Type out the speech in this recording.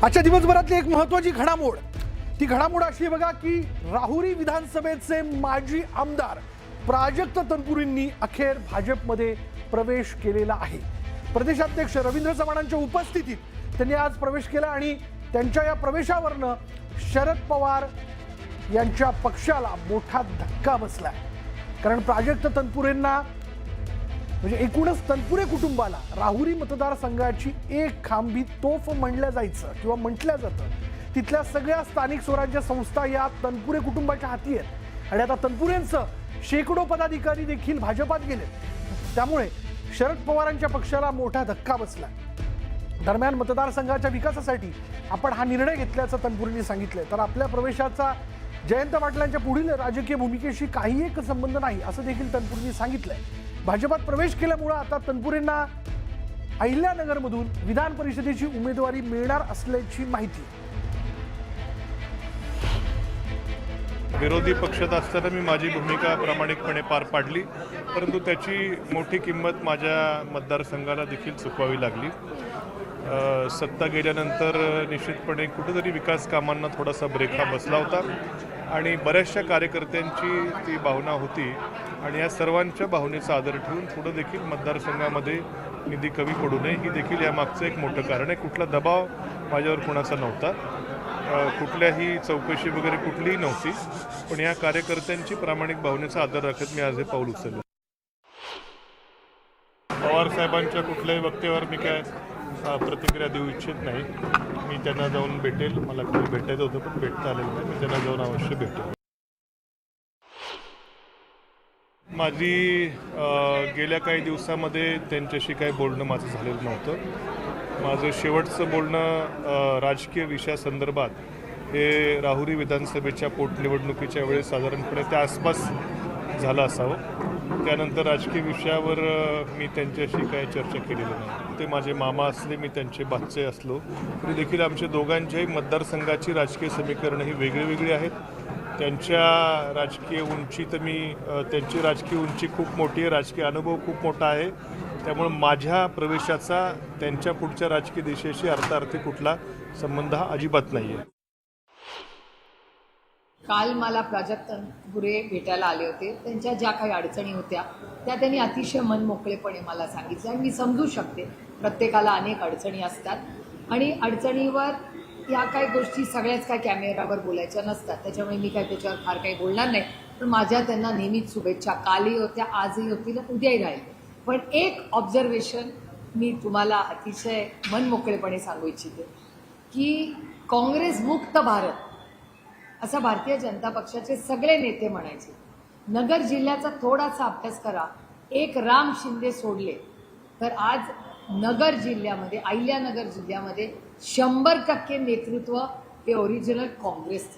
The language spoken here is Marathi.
आजच्या दिवसभरातली एक महत्त्वाची घडामोड, ती घडामोड अशी बघा की राहुरी विधानसभेचे माजी आमदार प्राजक्त तनपुरेंनी अखेर भाजपमध्ये प्रवेश केलेला आहे। प्रदेशाध्यक्ष रवींद्र चव्हाणांच्या उपस्थितीत त्यांनी आज प्रवेश केला आणि त्यांच्या या प्रवेशावरनं शरद पवार यांच्या पक्षाला मोठा धक्का बसलाय। कारण प्राजक्त तनपुरेंना म्हणजे एकूणच तनपुरे कुटुंबाला राहुरी मतदारसंघाची एक खांबी तोफ म्हणल्या जायचं किंवा म्हटल्या जातं। तिथल्या सगळ्या स्थानिक स्वराज्य संस्था या तनपुरे कुटुंबाच्या हाती आहेत आणि आता तनपुरेंचं शेकडो पदाधिकारी देखील भाजपात गेले। त्यामुळे शरद पवारांच्या पक्षाला मोठा धक्का बसला। दरम्यान मतदारसंघाच्या विकासासाठी आपण हा निर्णय घेतल्याचं तनपुरेंनी सांगितलंय। तर आपल्या प्रवेशाचा जयंत पाटलांच्या पुढील राजकीय भूमिकेशी काही एक संबंध नाही असं देखील तनपुरेंनी सांगितलंय। भाजपात प्रवेश केल्यामुळे आता तनपुरेंना अहिल्यानगरमधून विधान परिषदेची उमेदवारी मिळणार असल्याची माहिती। विरोधी पक्षात असताना मी माझी भूमिका प्रामाणिकपणे पार पाडली, परंतु त्याची मोठी किंमत माझ्या मतदारसंघाला देखील चुकवावी लागली। सत्ता गेल्यानंतर निश्चितपणे कुठेतरी विकास कामांना थोडासा ब्रेक हा बसला होता आणि बऱ्याचशा कार्यकर्त्यांची ती भावना होती आणि या सर्वांच्या भावनेचा आदर ठेवून पुढे देखील मतदारसंघामध्ये निधी कमी पडू नये ही देखील यामागचं एक मोठं कारण आहे। कुठला दबाव माझ्यावर कोणाचा नव्हता, कुठल्याही चौकशी वगैरे कुठलीही नव्हती, पण या कार्यकर्त्यांची प्रामाणिक भावनेचा आदर राखत मी आज हे पाऊल उचललं। पवार साहेबांच्या कुठल्याही वक्तव्यावर मी काय प्रतिक्रिया देऊ इच्छित नाही। मी त्यांना जाऊन भेटेल, मला काही भेटायचं होतं पण भेटता आलेलं नाही, मी त्यांना जाऊन अवश्य भेटेल। माझी गेल्या काही दिवसामध्ये त्यांच्याशी काही बोलणं माझं झालेलं नव्हतं। माझं शेवटचं बोलणं राजकीय विषयासंदर्भात हे राहुरी विधानसभेच्या पोटनिवडणुकीच्या वेळेस साधारणपणे त्या आसपास झालं असावं। त्यानंतर राजकीय विषयावर मी त्यांच्याशी काही चर्चा केलेली नाही। ते माझे मामा असले, मी त्यांचे बाचे असलो तरी देखील आमच्या दोघांच्याही मतदारसंघाची राजकीय समीकरणं ही वेगळी वेगळी आहेत। त्यांच्या राजकीय उंची तर त्यांची राजकीय उंची खूप मोठी आहे, राजकीय अनुभव खूप मोठा आहे। त्यामुळे माझ्या प्रवेशाचा त्यांच्या पुढच्या राजकीय दिशेशी अर्थार्थी कुठला संबंध हा अजिबात नाही आहे। काल मला प्राजक्त तनपुरे भेटायला आले होते। त्यांच्या ज्या काही अडचणी होत्या त्या त्यांनी अतिशय मनमोकळेपणे मला सांगितल्या आणि मी समजू शकते, प्रत्येकाला अनेक अडचणी असतात आणि अडचणीवर या काही गोष्टी सगळ्याच काय कॅमेरावर बोलायच्या नसतात, त्याच्यामुळे मी काय त्याच्यावर फार काही बोलणार नाही। पण माझ्या त्यांना नेहमीच शुभेच्छा, कालही होत्या, आजही होतील, उद्याही राहील। पण एक ऑब्झर्वेशन मी तुम्हाला अतिशय मनमोकळेपणे सांगू इच्छिते की काँग्रेस मुक्त भारत असं भारतीय जनता पक्षाचे सगळे नेते म्हणायचे। नगर जिल्ह्याचा थोडासा अभ्यास करा, एक राम शिंदे सोडले तर आज नगर जिल्ह्यामध्ये, अहिल्यानगर जिल्ह्यामध्ये 100% नेतृत्व हे ओरिजिनल काँग्रेस।